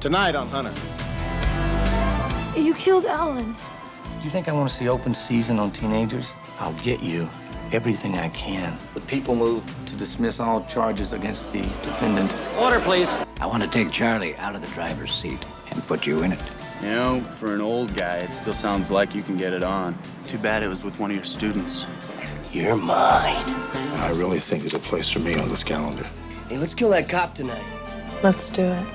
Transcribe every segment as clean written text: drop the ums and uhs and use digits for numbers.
Tonight on Hunter. You killed Alan. You think I want to see open season on teenagers? I'll get you everything I can. But people move to dismiss all charges against the defendant. Order, please. I want to take Charlie out of the driver's seat and put you in it. You know, for an old guy, it still sounds like you can get it on. Too bad it was with one of your students. You're mine. I really think there's a place for me on this calendar. Hey, let's kill that cop tonight. Let's do it.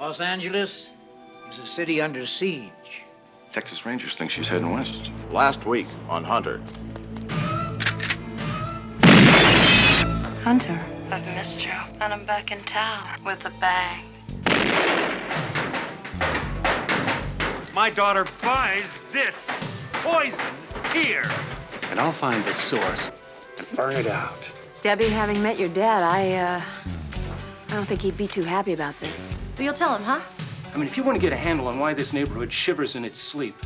Los Angeles is a city under siege. Texas Rangers think she's heading west. Last week on Hunter. Hunter, I've missed you, and I'm back in town with a bang. My daughter buys this poison here. And I'll find the source and burn it out. Debbie, having met your dad, I don't think he'd be too happy about this. But you'll tell him, huh? I mean, if you want to get a handle on why this neighborhood shivers in its sleep,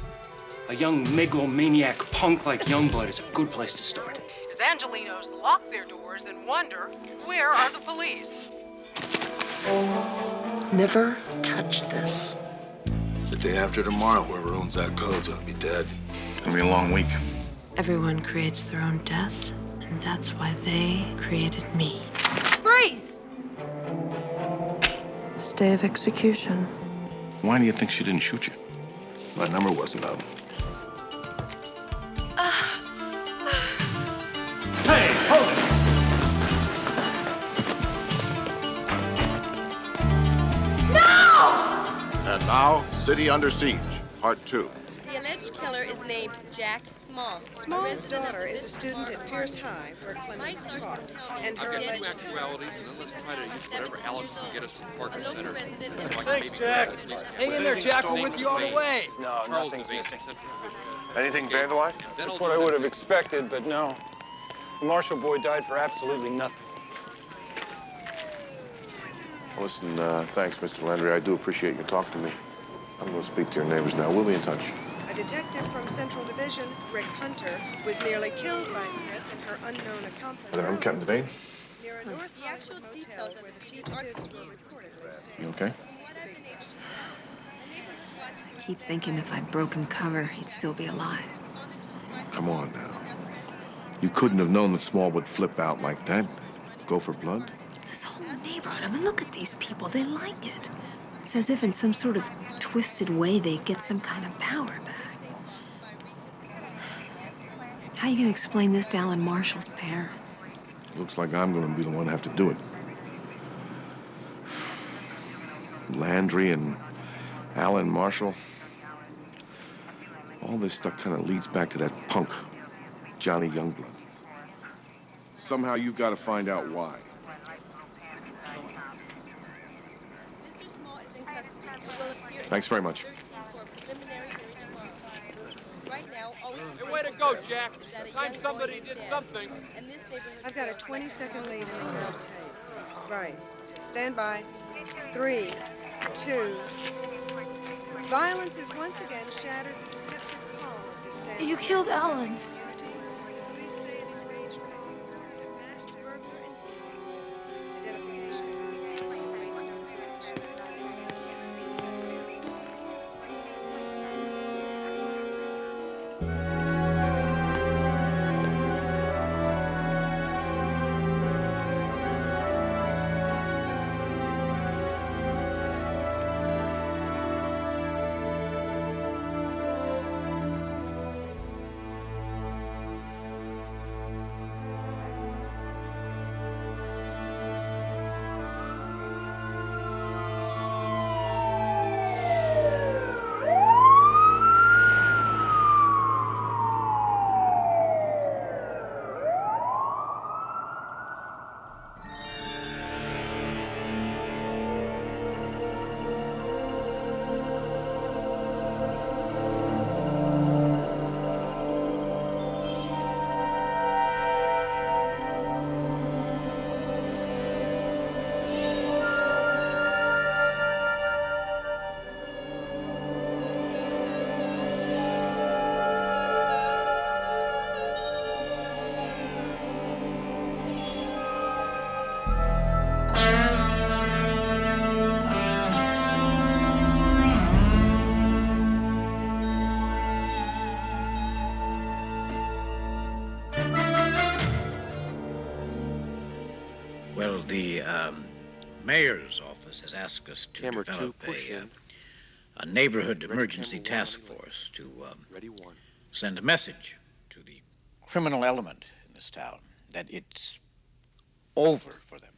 a young megalomaniac punk like Youngblood is a good place to start. As Angelinos lock their doors and wonder, where are the police? Never touch this. The day after tomorrow, whoever owns that code's gonna be dead. It's gonna be a long week. Everyone creates their own death, and that's why they created me. Freeze! Stay of execution. Why do you think she didn't shoot you? My number wasn't up. Hey, hold it! And now, City Under Siege, Part 2. The alleged killer is named Jack Small. Small's daughter is a student at Pierce High, where Clemens taught, and her I've got alleged... two actualities, and then let's try to use whatever Alex can get us from Parker Center. Thanks, Jack. Hang in there, Jack. We're with you all the way. No, Charles nothing's DeVay missing. from Central Division. Anything vandalized? That's what I would have expected, but no. The Marshall boy died for absolutely nothing. Listen, thanks, Mr. Landry. I do appreciate you talking to me. I'm going to speak to your neighbors now. We'll be in touch. A detective from Central Division, Rick Hunter, was nearly killed by Smith and her unknown accomplice. I'm Captain Devane. Near a North The actual Hollywood details motel of where the the beating are fugitives were confused. reportedly staying. You okay? From what I've been able to tell, a neighbor who's watched I keep thinking if I'd broken cover, he'd still be alive. Come on now. You couldn't have known that Small would flip out like that. Go for blood? It's this whole neighborhood. I mean, look at these people. They like it. It's as if in some sort of twisted way they get some kind of power back. How are you going to explain this to Alan Marshall's parents? Looks like I'm going to be the one to have to do it. Landry and Alan Marshall. All this stuff kind of leads back to that punk, Johnny Youngblood. Somehow you've got to find out why. Mr. Small is in custody and will appear in Thanks very much. 13 for a preliminary hearing tomorrow. Right now, all we can Hey, way to go, Jack. Time somebody did dead. something. And this neighborhood I've got a 20-second lead and then got a tape. Right. Stand by. 3, 2. Violence has once again shattered the deceptive calm of this San You killed Alan. Police say an enraged mob ordered a masked burglar and identification of the deceased awaits confirmation. Well, the mayor's office has asked us to Camera two, develop push in. a neighborhood Ready, emergency camera one, task on the way. force to Ready, one. send a message to the criminal element in this town that it's over for them.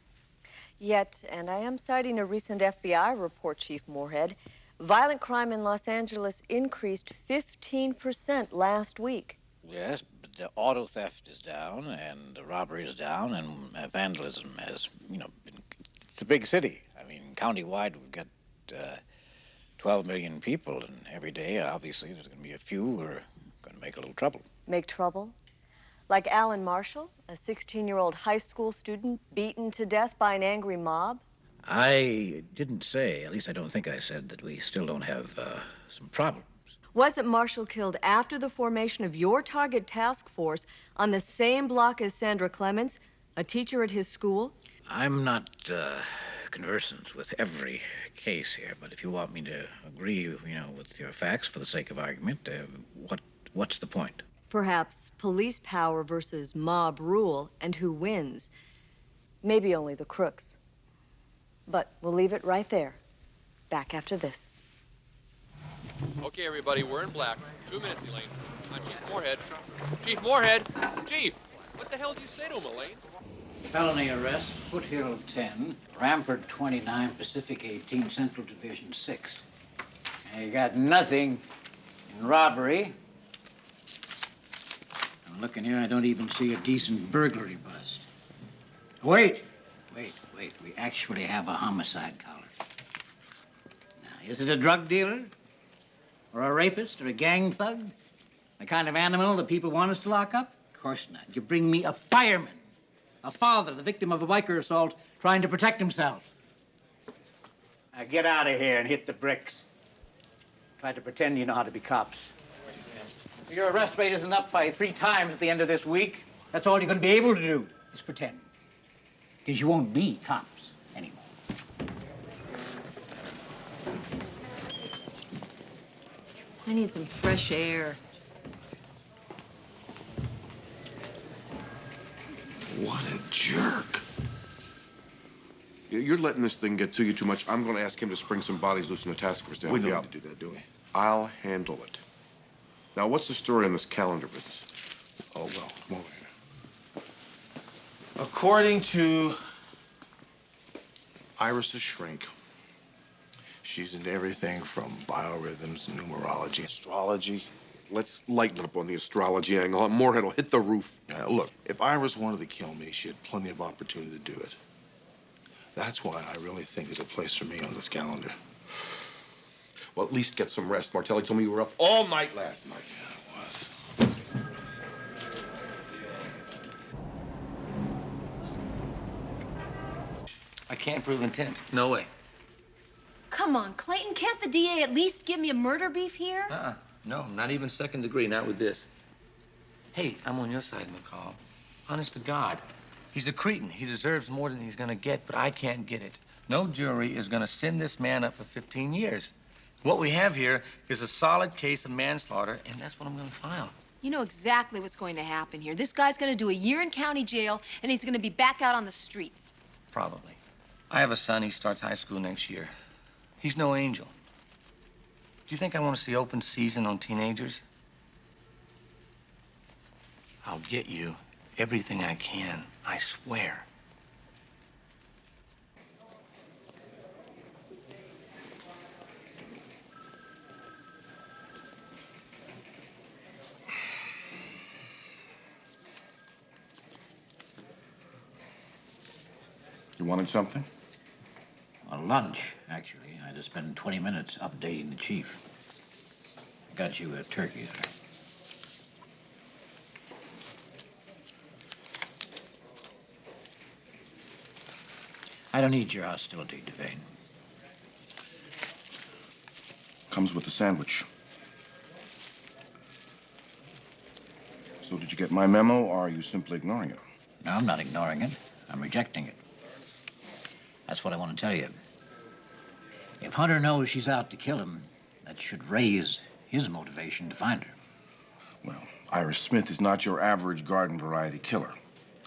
Yet, and I am citing a recent FBI report, Chief Moorhead, violent crime in Los Angeles increased 15% last week. Yes, but the auto theft is down, and the robbery is down, and vandalism has, it's a big city. I mean, countywide, we've got 12 million people, and every day, obviously, there's going to be a few who are going to make a little trouble. Make trouble? Like Alan Marshall, a 16-year-old high school student beaten to death by an angry mob? I didn't say, at least I don't think I said, that we still don't have some problems. Wasn't Marshall killed after the formation of your target task force on the same block as Sandra Clements, a teacher at his school? I'm not conversant with every case here, but if you want me to agree, with your facts for the sake of argument, what's the point? Perhaps police power versus mob rule, and who wins. Maybe only the crooks. But we'll leave it right there. Back after this. Okay, everybody, we're in black. 2 minutes, Elaine. Chief Moorhead. Chief Moorhead! Chief! What the hell did you say to him, Elaine? Felony arrest, Foothill 10, Rampart 29, Pacific 18, Central Division 6. You got nothing in robbery. I'm looking here, I don't even see a decent burglary bust. Wait. We actually have a homicide collar. Now, is it a drug dealer? Or a rapist? Or a gang thug? The kind of animal that people want us to lock up? Of course not. You bring me a fireman. A father, the victim of a biker assault, trying to protect himself. Now get out of here and hit the bricks. Try to pretend you know how to be cops. Your arrest rate isn't up by 3 times at the end of this week. That's all you're going to be able to do, is pretend. Because you won't be cops anymore. I need some fresh air. What a jerk. You're letting this thing get to you too much. I'm going to ask him to spring some bodies loose in the task force to help We you don't out. need to do that, do we? I'll handle it. Now, what's the story on this calendar business? Oh, well, come over here. According to Iris's shrink, she's into everything from biorhythms, numerology, astrology. Let's lighten up on the astrology angle. Moorhead will hit the roof. Now, look, if Iris wanted to kill me, she had plenty of opportunity to do it. That's why I really think there's a place for me on this calendar. Well, at least get some rest. Martelli told me you were up all night last night. Yeah, it was. I can't prove intent. No way. Come on, Clayton, can't the DA at least give me a murder beef here? No, not even second degree, not with this. Hey, I'm on your side, McCall. Honest to God. He's a cretin. He deserves more than he's gonna get, but I can't get it. No jury is gonna send this man up for 15 years. What we have here is a solid case of manslaughter, and that's what I'm gonna file. You know exactly what's going to happen here. This guy's going to do a year in county jail, and he's going to be back out on the streets. Probably. I have a son. He starts high school next year. He's no angel. Do you think I want to see open season on teenagers? I'll get you everything I can, I swear. You wanted something? A lunch, actually. I had to spend 20 minutes updating the chief. I got you a turkey there. I don't need your hostility, Devane. Comes with the sandwich. So did you get my memo, or are you simply ignoring it? No, I'm not ignoring it. I'm rejecting it. That's what I want to tell you. If Hunter knows she's out to kill him, that should raise his motivation to find her. Well, Iris Smith is not your average garden variety killer.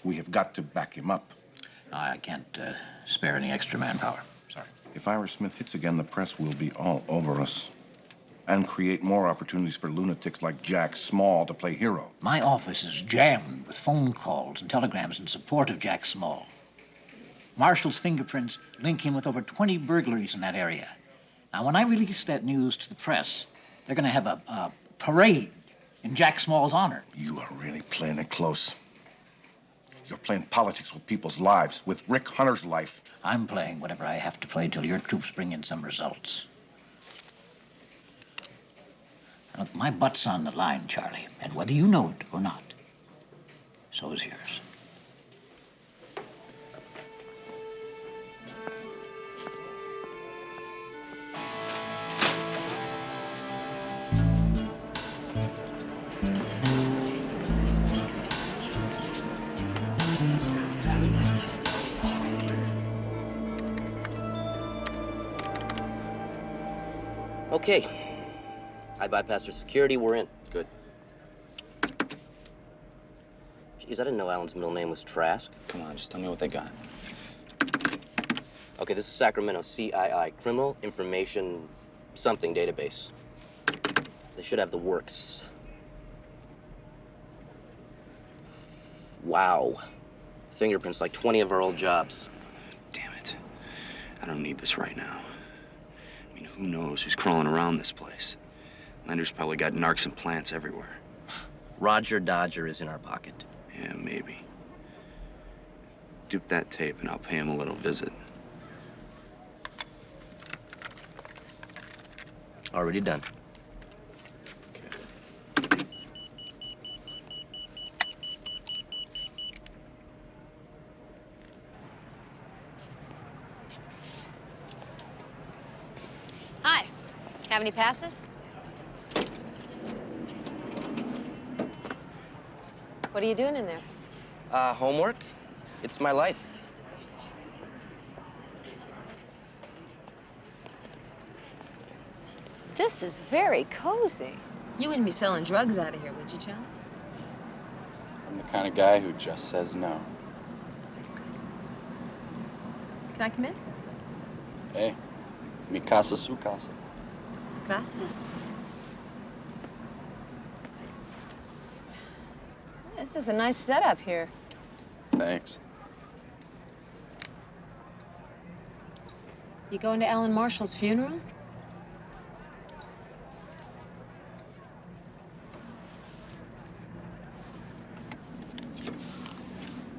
We have got to back him up. I can't spare any extra manpower. Sorry. If Iris Smith hits again, the press will be all over us and create more opportunities for lunatics like Jack Small to play hero. My office is jammed with phone calls and telegrams in support of Jack Small. Marshall's fingerprints link him with over 20 burglaries in that area. Now, when I release that news to the press, they're going to have a parade in Jack Small's honor. You are really playing it close. You're playing politics with people's lives, with Rick Hunter's life. I'm playing whatever I have to play till your troops bring in some results. Now, look, my butt's on the line, Charlie, and whether you know it or not, so is yours. Okay. I bypassed her security. We're in. Good. Jeez, I didn't know Alan's middle name was Trask. Come on, just tell me what they got. Okay, this is Sacramento CII, Criminal Information Something Database. They should have the works. Wow. Fingerprints like 20 of our old jobs. Damn it. I don't need this right now. I mean, who knows who's crawling around this place? Lender's probably got narcs and plants everywhere. Roger Dodger is in our pocket. Yeah, maybe. Dupe that tape and I'll pay him a little visit. Already done. Hi. Have any passes? What are you doing in there? Homework? It's my life. This is very cozy. You wouldn't be selling drugs out of here, would you, John? I'm the kind of guy who just says no. Can I come in? Hey, mi casa su casa. Gracias. This is a nice setup here. Thanks. You going to Alan Marshall's funeral?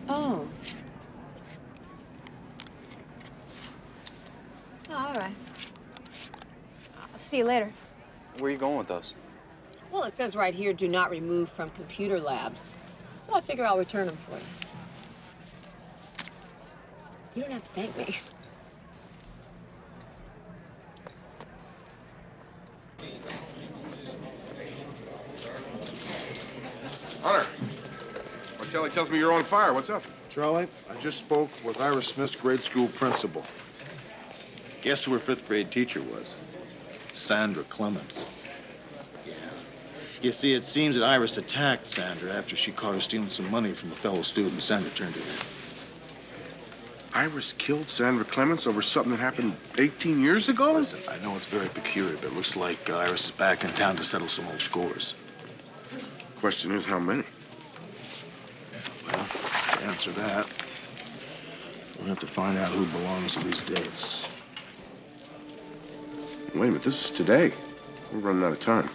Oh. Oh, all right. I'll see you later. Where are you going with those? Well, it says right here, do not remove from computer lab. So I figure I'll return them for you. You don't have to thank me. Hunter. Kelly tells me you're on fire. What's up? Charlie, I just spoke with Iris Smith's grade school principal. Guess who her fifth grade teacher was? Sandra Clements. Yeah. You see, it seems that Iris attacked Sandra after she caught her stealing some money from a fellow student. Sandra turned it in. Iris killed Sandra Clements over something that happened 18 years ago? Listen, I know it's very peculiar, but it looks like Iris is back in town to settle some old scores. Question is, how many? Well, to answer that, we'll have to find out who belongs to these dates. Wait a minute, this is today. We're running out of time.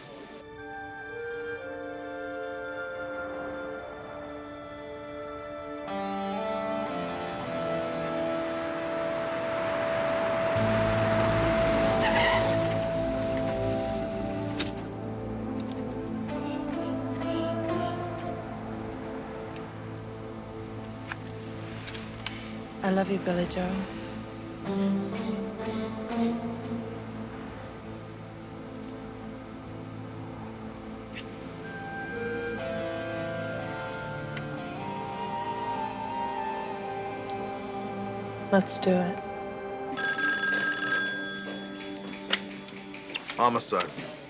I love you, Billy Joe. Let's do it. Homicide.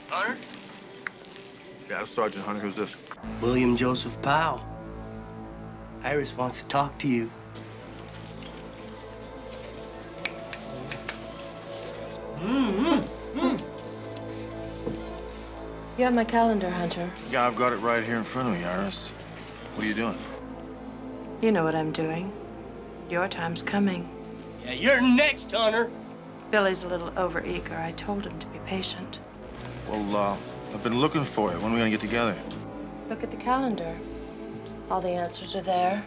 Hunter? Yeah, Sergeant Hunter, who's this? William Joseph Powell. Iris wants to talk to you. You have my calendar, Hunter. Yeah, I've got it right here in front of me, Iris. What are you doing? You know what I'm doing. Your time's coming. Yeah, you're next, Hunter. Billy's a little overeager. I told him to be patient. Well, I've been looking for you. When are we gonna get together? Look at the calendar. All the answers are there.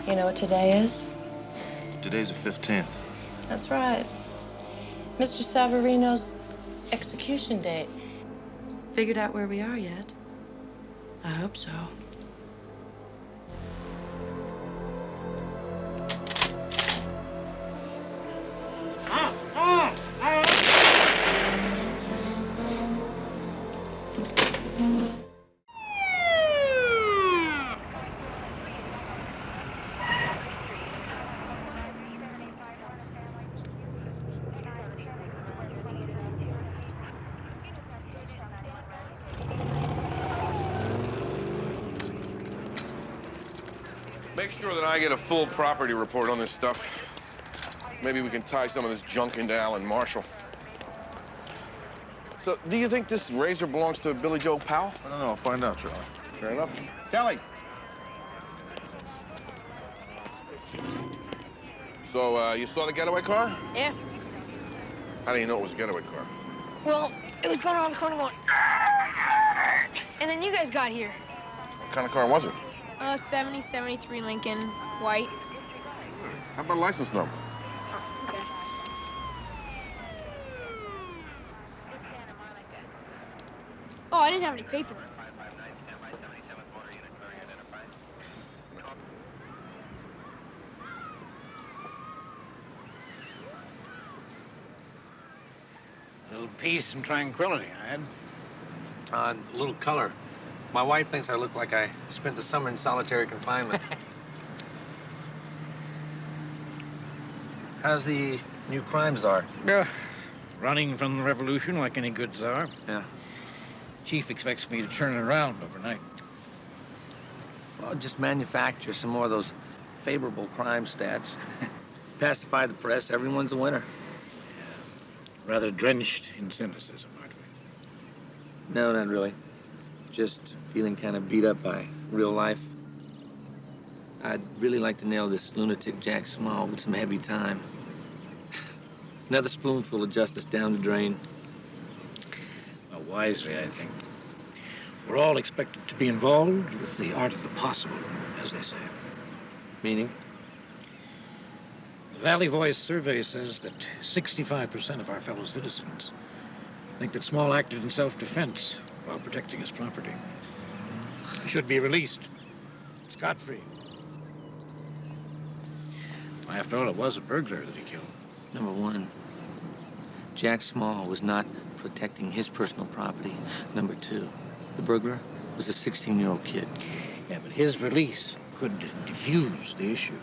You know what today is? Today's the 15th. That's right. Mr. Savarino's execution date. Figured out where we are yet? I hope so. Make sure that I get a full property report on this stuff. Maybe we can tie some of this junk into Alan Marshall. So, do you think this razor belongs to Billy Joe Powell? I don't know. I'll find out, Charlie. Fair enough. Kelly! So, you saw the getaway car? Yeah. How do you know it was a getaway car? Well, it was going around the corner going, and then you guys got here. What kind of car was it? 70, 73 Lincoln, white. How about a license number? Okay. Oh, I didn't have any paper. A little peace and tranquility, I had. A little color. My wife thinks I look like I spent the summer in solitary confinement. How's the new crime czar? Running from the revolution like any good czar. Yeah. Chief expects me to turn it around overnight. Well, just manufacture some more of those favorable crime stats. Pacify the press, everyone's a winner. Rather drenched in cynicism, aren't we? No, not really. Just feeling kind of beat up by real life. I'd really like to nail this lunatic Jack Small with some heavy time. Another spoonful of justice down the drain. Well, wisely, I think. We're all expected to be involved with the art of the possible, as they say. Meaning? The Valley Voice survey says that 65% of our fellow citizens think that Small acted in self-defense while protecting his property. He should be released, scot-free. After all, it was a burglar that he killed. Number one, Jack Small was not protecting his personal property. Number two, the burglar was a 16-year-old kid. Yeah, but his release could diffuse the issue.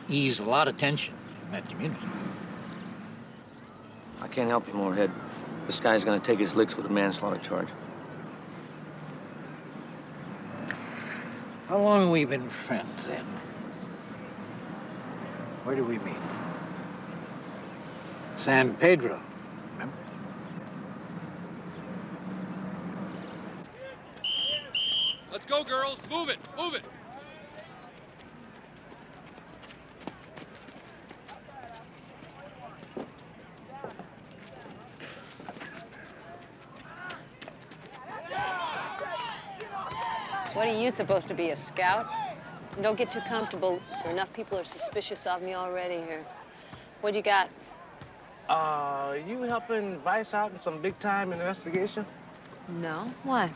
Ease a lot of tension in that community. I can't help you, Moorhead. This guy's gonna take his licks with a manslaughter charge. How long have we been friends, then? Where did we meet? San Pedro, remember? Let's go, girls. Move it. Move it. What are you supposed to be, a scout? Don't get too comfortable. Enough people are suspicious of me already here. What you got? You helping Vice out in some big-time investigation? No. Why?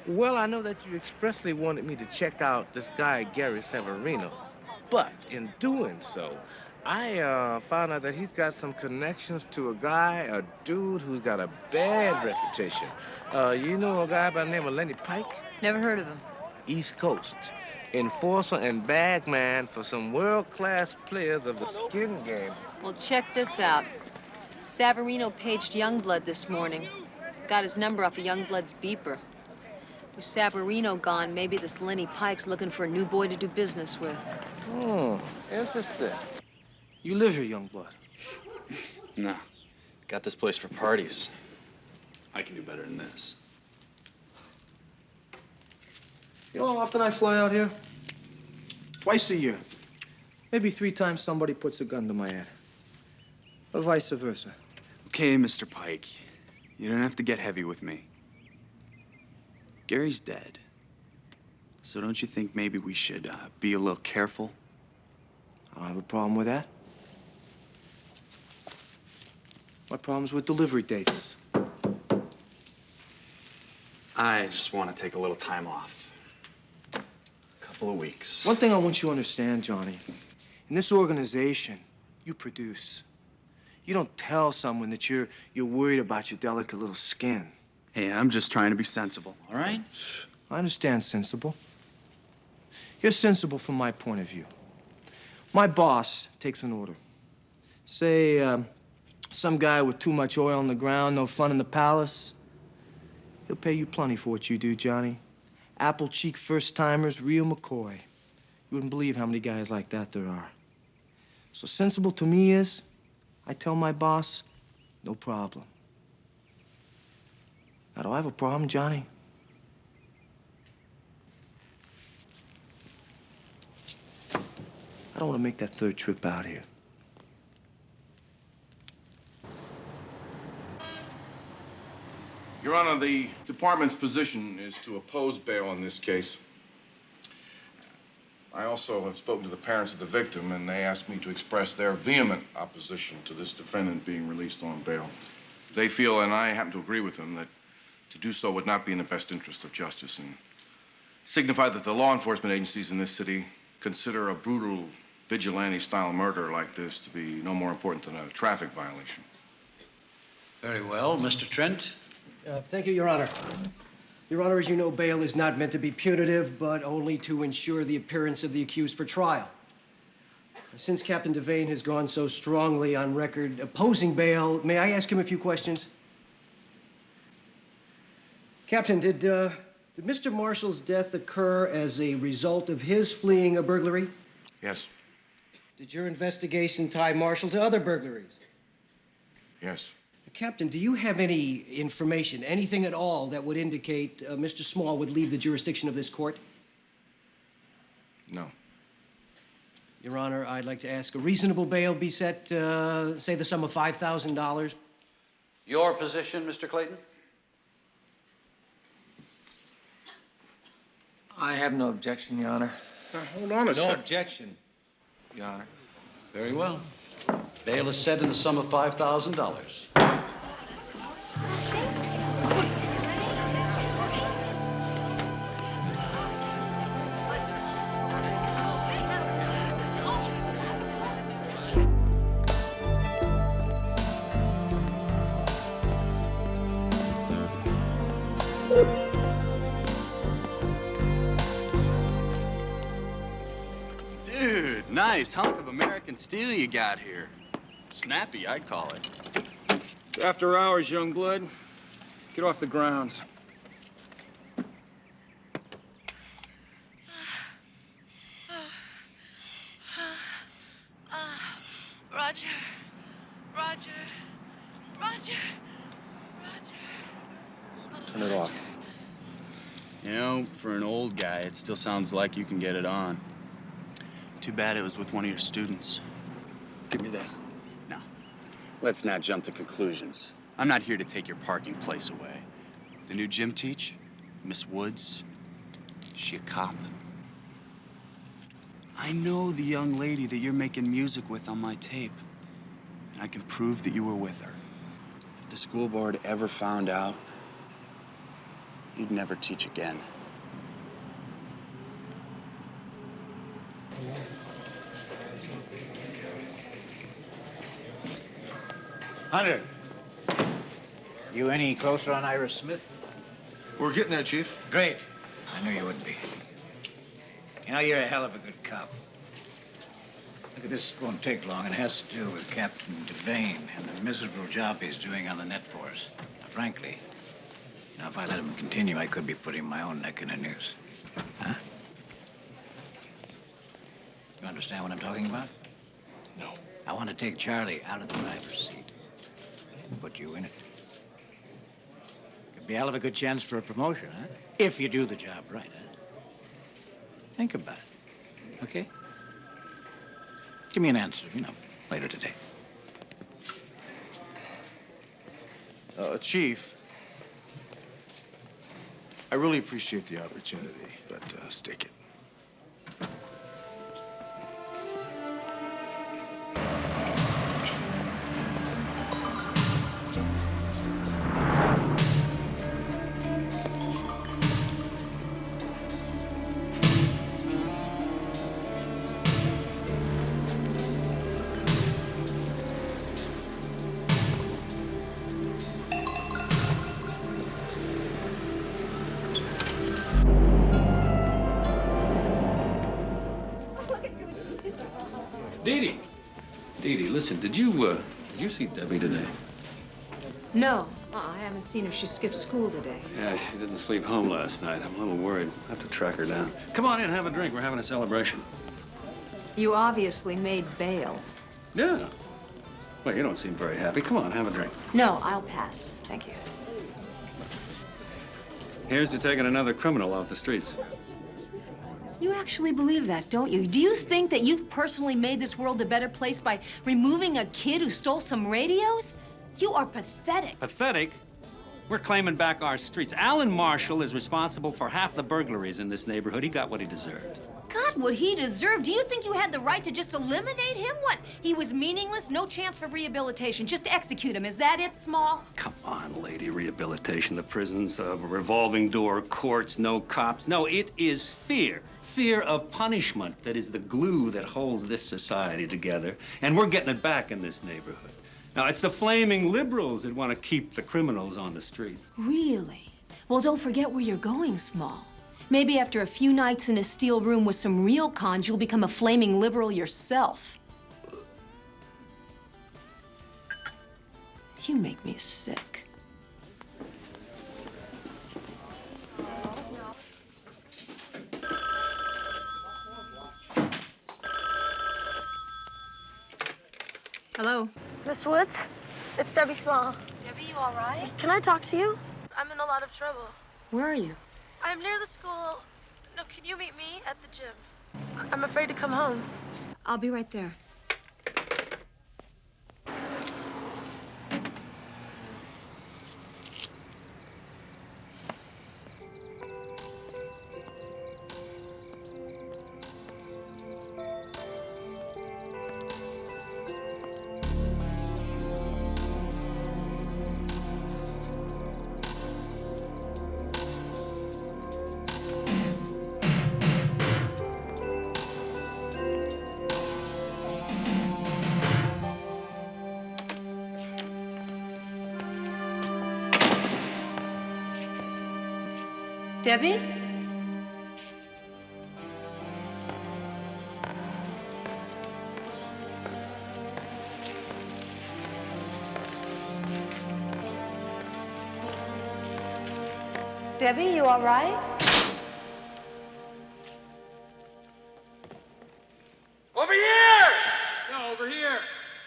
Well, I know that you expressly wanted me to check out this guy, Gary Severino. But in doing so, I found out that he's got some connections to a dude who's got a bad reputation. You know a guy by the name of Lenny Pike? Never heard of him. East Coast. Enforcer and bagman for some world-class players of the skin game. Well, check this out. Savarino paged Youngblood this morning. Got his number off of Youngblood's beeper. With Savarino gone, maybe this Lenny Pike's looking for a new boy to do business with. Interesting. You live here, Youngblood. Nah. Got this place for parties. I can do better than this. You know how often I fly out here? Twice a year. Maybe 3 times somebody puts a gun to my head. Or vice versa. Okay, Mr. Pike. You don't have to get heavy with me. Gary's dead. So don't you think maybe we should be a little careful? I don't have a problem with that. My problem's with delivery dates. I just want to take a little time off. Couple of weeks. One thing I want you to understand, Johnny. In this organization, you produce. You don't tell someone that you're worried about your delicate little skin. Hey, I'm just trying to be sensible, all right? I understand sensible. You're sensible from my point of view. My boss takes an order. Say, some guy with too much oil on the ground, no fun in the palace. He'll pay you plenty for what you do, Johnny. Apple cheek first-timers, real McCoy. You wouldn't believe how many guys like that there are. So sensible to me is, I tell my boss, no problem. Now, do I have a problem, Johnny? I don't want to make that 3rd trip out here. Your Honor, the department's position is to oppose bail in this case. I also have spoken to the parents of the victim, and they asked me to express their vehement opposition to this defendant being released on bail. They feel, and I happen to agree with them, that to do so would not be in the best interest of justice, and signify that the law enforcement agencies in this city consider a brutal vigilante-style murder like this to be no more important than a traffic violation. Very well. Mr. Trent? Thank you, Your Honor. Your Honor, as you know, bail is not meant to be punitive, but only to ensure the appearance of the accused for trial. Since Captain Devane has gone so strongly on record opposing bail, may I ask him a few questions? Captain, did Mr. Marshall's death occur as a result of his fleeing a burglary? Yes. Did your investigation tie Marshall to other burglaries? Yes. Captain, do you have any information, anything at all, that would indicate Mr. Small would leave the jurisdiction of this court? No. Your Honor, I'd like to ask a reasonable bail be set, say the sum of $5,000. Your position, Mr. Clayton? I have no objection, Your Honor. Now, hold on a No second. objection, Your Honor. Very well. Bail is set in the sum of $5,000. Nice hunk of American steel you got here. Snappy, I'd call it. It's after hours, young blood. Get off the grounds. Roger. Roger. Roger. Turn it off. You know, for an old guy, it still sounds like you can get it on. Too bad it was with one of your students. Give me that. No. Let's not jump to conclusions. I'm not here to take your parking place away. The new gym teach, Miss Woods, she a cop? I know the young lady that you're making music with on my tape. And I can prove that you were with her. If the school board ever found out, you'd never teach again. Hunter, you any closer on Iris Smith? We're getting there, Chief. Great. I knew you would be. You know, you're a hell of a good cop. Look, this won't take long. It has to do with Captain Devane and the miserable job he's doing on the net force. Now, frankly, now, if I let him continue, I could be putting my own neck in a noose. Huh? You understand what I'm talking about? No. I want to take Charlie out of the driver's seat and put you in it. Could be a hell of a good chance for a promotion, huh? If you do the job right, huh? Think about it, okay? Give me an answer, you know, later today. Chief, I really appreciate the opportunity, but stick it. Dee, listen, did you see Debbie today? No, I haven't seen her. She skipped school today. Yeah, she didn't sleep home last night. I'm a little worried. I have to track her down. Come on in, have a drink. We're having a celebration. You obviously made bail. Yeah. Well, you don't seem very happy. Come on, have a drink. No, I'll pass. Thank you. Here's to taking another criminal off the streets. You actually believe that, don't you? Do you think that you've personally made this world a better place by removing a kid who stole some radios? You are pathetic. Pathetic? We're claiming back our streets. Alan Marshall is responsible for half the burglaries in this neighborhood. He got what he deserved. God, what he deserved. Do you think you had the right to just eliminate him? What? He was meaningless, no chance for rehabilitation. Just execute him. Is that it, Small? Come on, lady. Rehabilitation, the prisons, a revolving door, courts, no cops. No, it is fear. Fear of punishment that is the glue that holds this society together. And we're getting it back in this neighborhood. Now, it's the flaming liberals that want to keep the criminals on the street. Really? Well, don't forget where you're going, Small. Maybe after a few nights in a steel room with some real cons, you'll become a flaming liberal yourself. You make me sick. Hello? Miss Woods, it's Debbie Small. Debbie, you all right? Can I talk to you? I'm in a lot of trouble. Where are you? I'm near the school. No, can you meet me at the gym? I'm afraid to come home. I'll be right there. Debbie? Debbie, you all right? Over here! No, over here.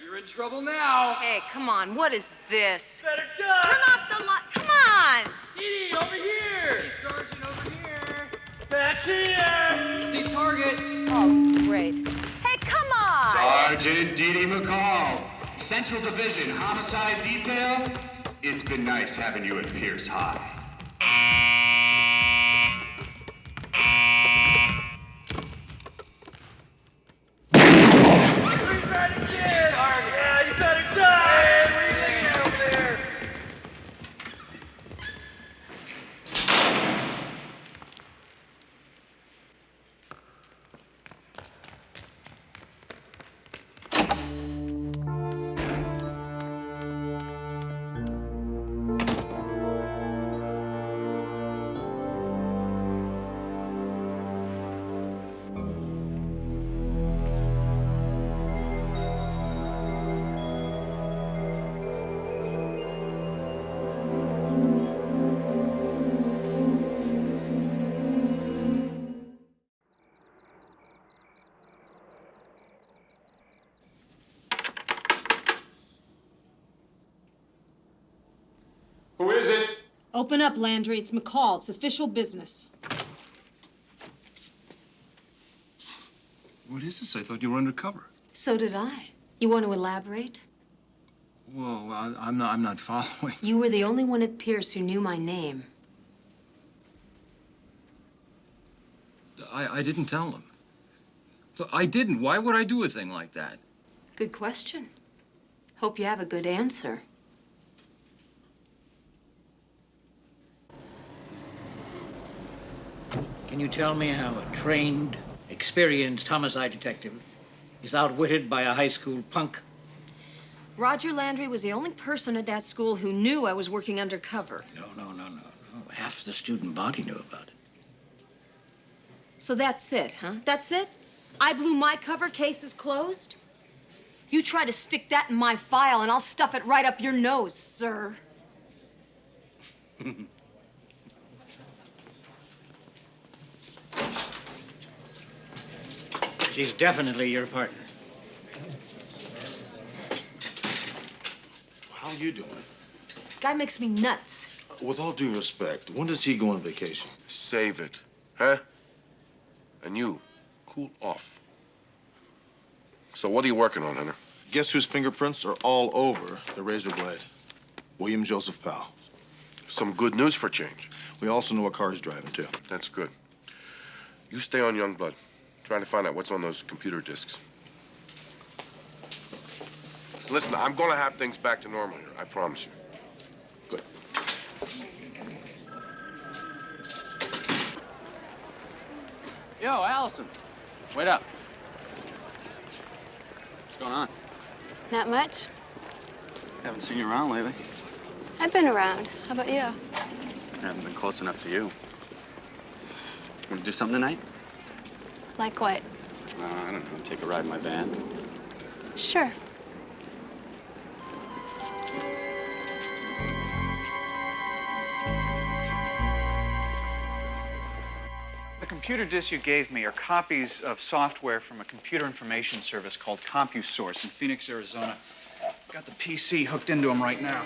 You're in trouble now. Hey, come on, what is this? Better duck! Turn off the light, come on! Dee Dee, over here! Hey, Sergeant, over here! Back here! See target. Oh, great. Hey, come on! Sergeant Dee Dee McCall, Central Division Homicide Detail. It's been nice having you at Pierce High. Yeah, you better die! What are you thinking over there? Who is it? Open up, Landry. It's McCall. It's official business. What is this? I thought you were undercover. So did I. You want to elaborate? Well, I'm not following. You were the only one at Pierce who knew my name. I didn't tell them. Look, I didn't. Why would I do a thing like that? Good question. Hope you have a good answer. Can you tell me how a trained, experienced homicide detective is outwitted by a high school punk? Roger Landry was the only person at that school who knew I was working undercover. No. Half the student body knew about it. So that's it, huh? That's it? I blew my cover, case is closed? You try to stick that in my file and I'll stuff it right up your nose, sir. She's definitely your partner. How you doing? Guy makes me nuts. With all due respect, when does he go on vacation? Save it, huh? And you, cool off. So what are you working on, Hunter? Guess whose fingerprints are all over the razor blade? William Joseph Powell. Some good news for change. We also know what car he's driving, too. That's good. You stay on Youngblood, trying to find out what's on those computer disks. Listen, I'm gonna have things back to normal here, I promise you. Good. Yo, Allison, wait up. What's going on? Not much. Haven't seen you around lately. I've been around. How about you? I haven't been close enough to you. Want to do something tonight? Like what? I don't know, take a ride in my van. Sure. The computer disks you gave me are copies of software from a computer information service called CompuSource in Phoenix, Arizona. Got the PC hooked into them right now.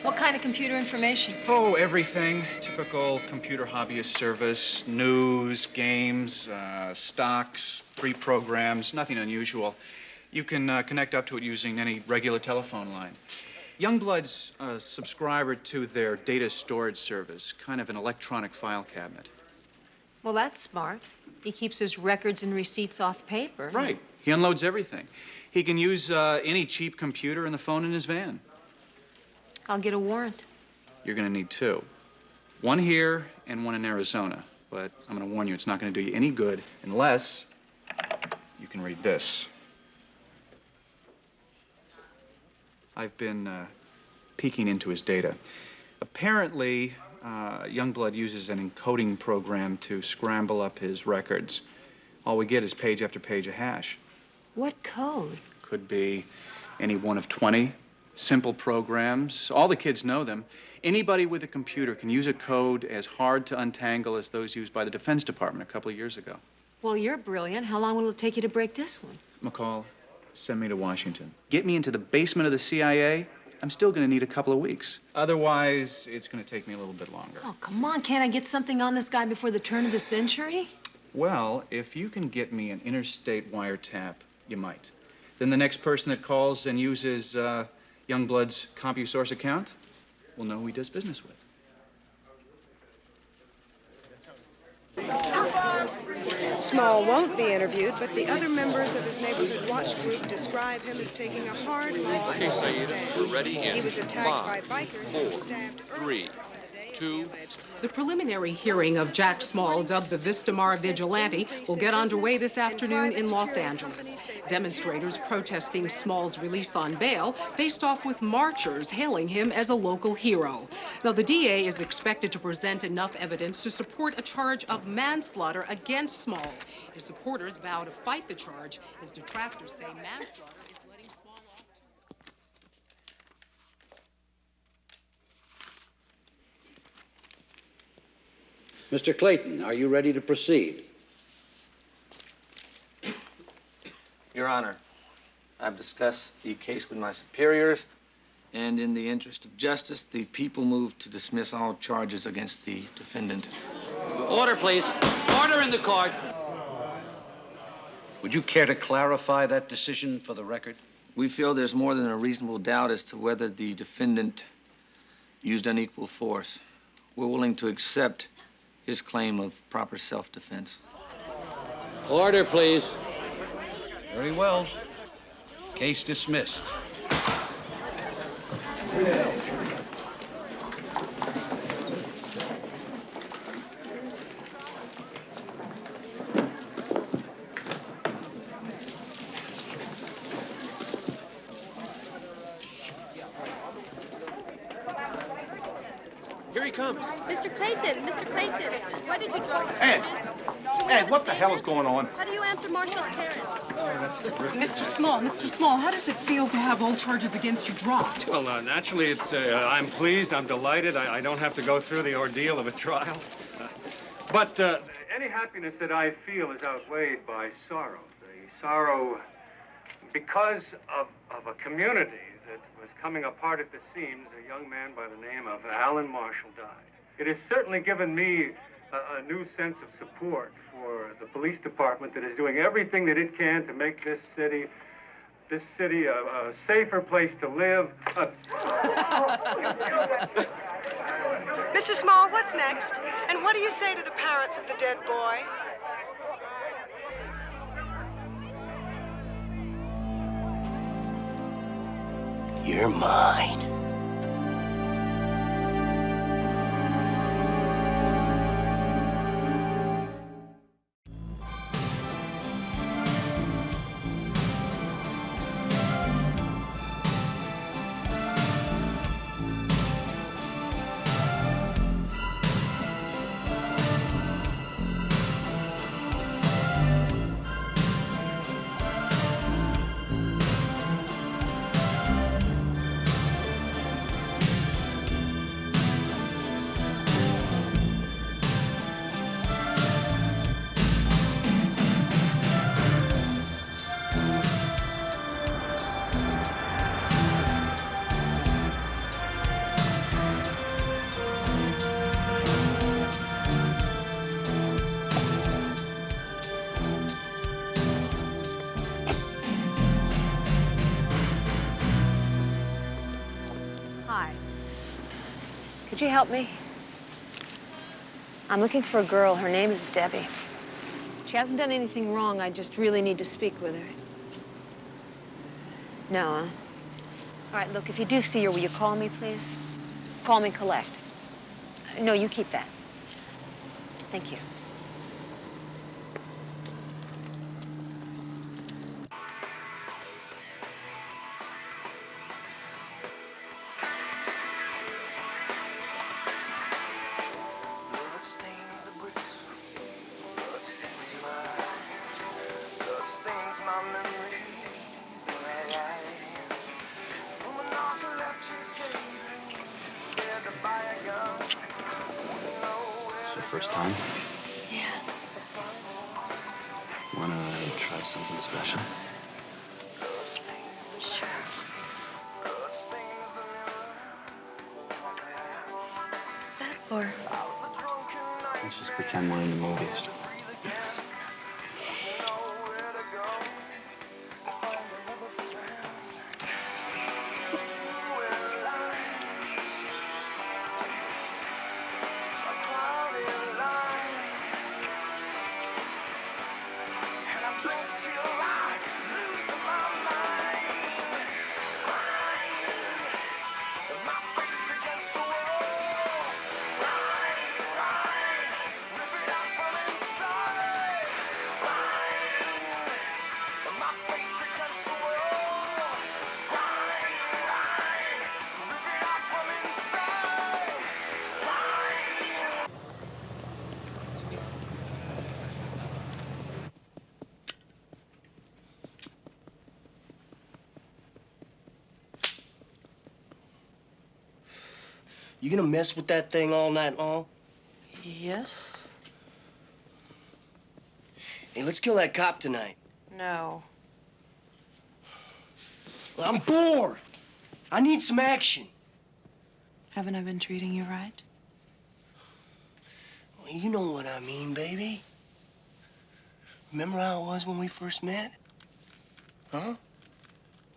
What kind of computer information? Oh, everything. Typical computer hobbyist service. News, games, stocks, free programs, nothing unusual. You can connect up to it using any regular telephone line. Youngblood's a subscriber to their data storage service, kind of an electronic file cabinet. Well, that's smart. He keeps his records and receipts off paper. Right. He unloads everything. He can use any cheap computer and the phone in his van. I'll get a warrant. You're going to need two. One here and one in Arizona. But I'm going to warn you, it's not going to do you any good unless you can read this. I've been peeking into his data. Apparently, Youngblood uses an encoding program to scramble up his records. All we get is page after page of hash. What code? Could be any one of 20 simple programs. All the kids know them. Anybody with a computer can use a code as hard to untangle as those used by the Defense Department a couple of years ago. Well, you're brilliant. How long will it take you to break this one? McCall, send me to Washington. Get me into the basement of the CIA. I'm still going to need a couple of weeks. Otherwise, it's going to take me a little bit longer. Oh, come on. Can't I get something on this guy before the turn of the century? Well, if you can get me an interstate wiretap, you might. Then the next person that calls and uses Youngblood's CompuSource account will know who he does business with. Small won't be interviewed, but the other members of his neighborhood watch group describe him as taking a hard law Okay, Saeed, stand. we're ready in He was attacked 5, by bikers 4, and stabbed 3, 2. The preliminary hearing of Jack Small, dubbed the Vistamar Vigilante, will get underway this afternoon in Los Angeles. Demonstrators protesting Small's release on bail faced off with marchers hailing him as a local hero. Now, the DA is expected to present enough evidence to support a charge of manslaughter against Small. His supporters vow to fight the charge. His detractors say manslaughter is letting Small off. Mr. Clayton, are you ready to proceed? Your Honor, I've discussed the case with my superiors, and in the interest of justice, the people move to dismiss all charges against the defendant. Order, please. Order in the court. Would you care to clarify that decision for the record? We feel there's more than a reasonable doubt as to whether the defendant used unequal force. We're willing to accept his claim of proper self-defense. Order, please. Very well. Case dismissed. Here he comes. Mr. Clayton, why did you drop the Ed! charges? Can we Ed, have a what the hell is statement? going on? How do you answer Marshall's parents? Mr. Small, how does it feel to have all charges against you dropped? Well, naturally, I'm pleased, I'm delighted. I don't have to go through the ordeal of a trial. But Any happiness that I feel is outweighed by sorrow. The sorrow because of a community that was coming apart at the seams. A young man by the name of Alan Marshall died. It has certainly given me a new sense of support for the police department that is doing everything that it can to make this city a safer place to live. Mr. Small, what's next? And what do you say to the parents of the dead boy? You're mine. Hi. Could you help me? I'm looking for a girl. Her name is Debbie. She hasn't done anything wrong. I just really need to speak with her. No, huh? All right, look, if you do see her, will you call me, please? Call me collect. No, you keep that. Thank you. From a knocking first time? Yeah. Wanna try something special? Sure. What's that for? Let's just pretend we're in the movies. You gonna mess with that thing all night long? Yes? Hey, let's kill that cop tonight. No. I'm bored. I need some action. Haven't I been treating you right? Well, you know what I mean, baby. Remember how it was when we first met? Huh?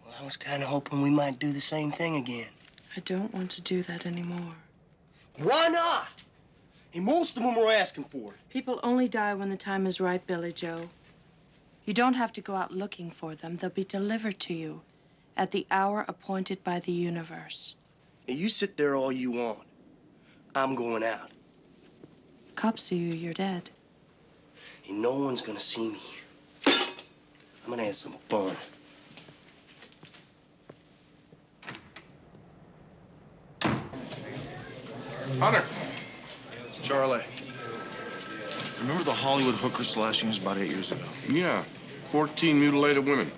Well, I was kind of hoping we might do the same thing again. I don't want to do that anymore. Why not? Hey, most of them are asking for it. People only die when the time is right, Billy Joe. You don't have to go out looking for them. They'll be delivered to you at the hour appointed by the universe. Hey, you sit there all you want. I'm going out. Cops see you, you're dead. Hey, no one's gonna see me. I'm gonna have some fun. Hunter. Charlie. Remember the Hollywood hooker slashings about 8 years ago? Yeah, 14 mutilated women.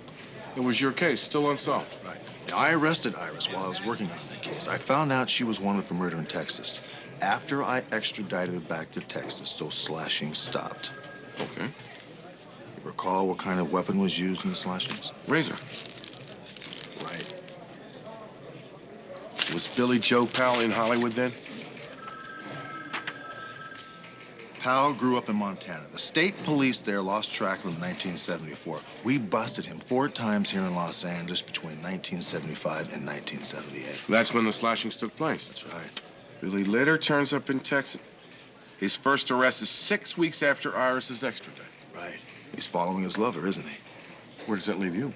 It was your case, still unsolved. Right. Now, I arrested Iris while I was working on that case. I found out she was wanted for murder in Texas. After I extradited her back to Texas, those slashings stopped. Okay. You recall what kind of weapon was used in the slashings? Razor. Right. Was Billy Joe Powell in Hollywood then? Powell grew up in Montana. The state police there lost track of him in 1974. We busted him 4 times here in Los Angeles between 1975 and 1978. That's when the slashings took place. That's right. Billy later turns up in Texas. His first arrest is 6 weeks after Iris is extradited. Right. He's following his lover, isn't he? Where does that leave you?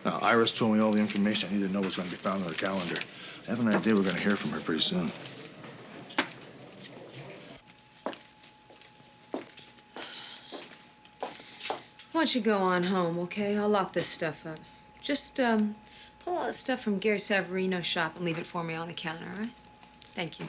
Now, Iris told me all the information I need to know what's going to be found on her calendar. I have an idea we're going to hear from her pretty soon. Why don't you go on home, okay? I'll lock this stuff up. Just, pull all that stuff from Gary Savarino's shop and leave it for me on the counter, all right? Thank you.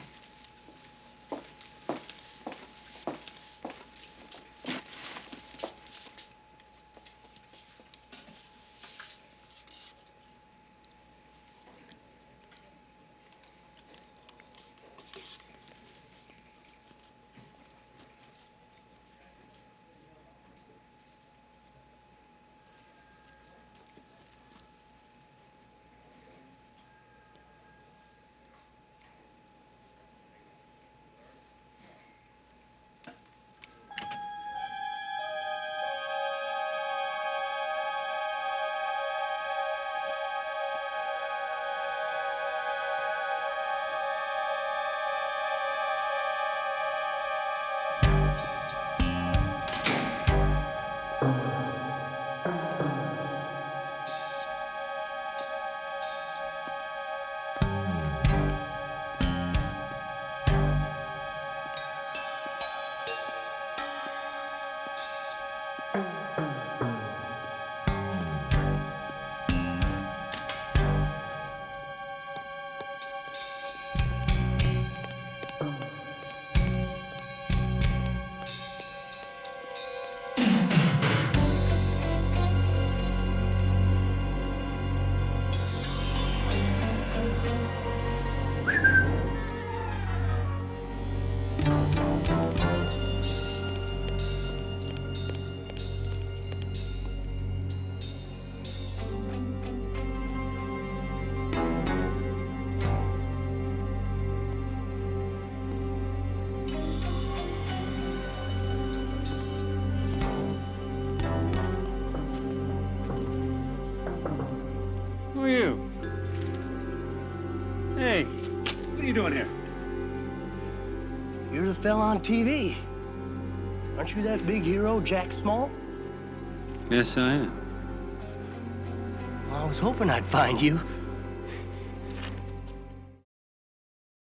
you doing here? You're the fella on TV. Aren't you that big hero, Jack Small? Yes, I am. Well, I was hoping I'd find you.